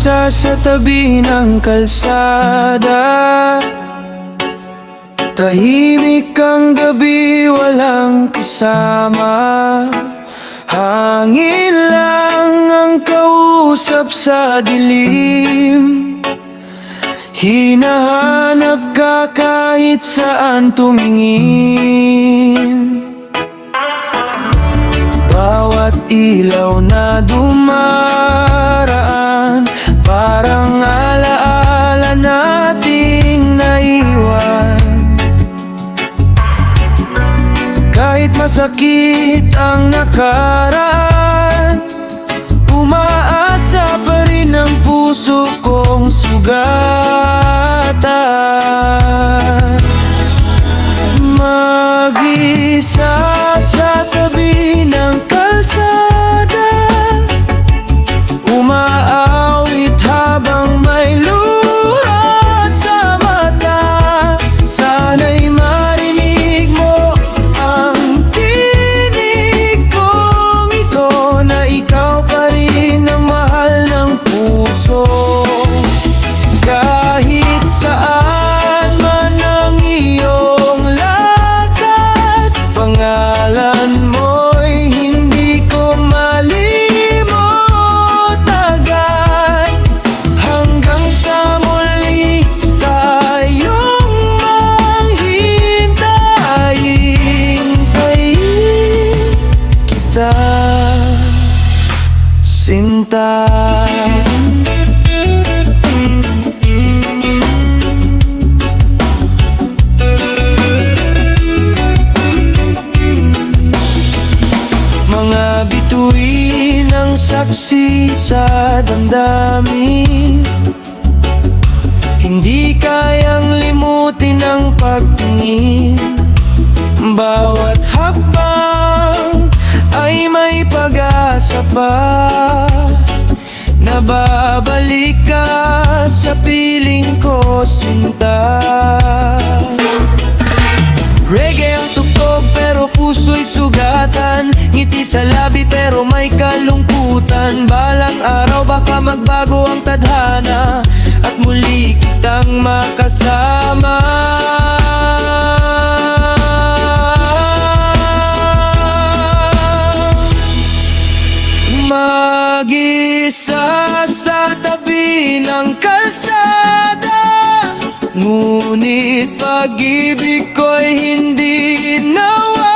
mag-isa sa tabi ng kalsada. Tahimik ang gabi, walang kasama. Hangin lang ang kausap sa dilim. Hinahanap ka kahit saan tumingin. Bawat ilaw na dumaraan, parang alaala nating naiwan. Kahit masakit ang nakaraan, umaasa pa rin ang puso kong sugatan. Mag-isa sa tabi ng kalsada, umaawit habang may luha sa mata. Sana'y marinig mo ang tinig kong ito, na ikaw pa rin ang mahal ng puso. Kahit saan man ang iyong lakad, pangalan mo'y hindi ko malimot agad. Hanggang sa muli tayong manghintayin, hintayin kita, sinta. Mga bituin ang saksi sa damdamin, hindi kayang limutin ang pagtingin. Bawat hakbang ay may pag-asa pa, nababalik ka sa piling ko, sinta. Reggae ang tugtog pero puso'y sugatan, ngiti sa labi pero may kalungkutan. Balang araw baka magbago ang tadhana at muli kitang makasama. Mag-isa sa tabi ng kalsada, ngunit pag-ibig ko'y hindi nawala.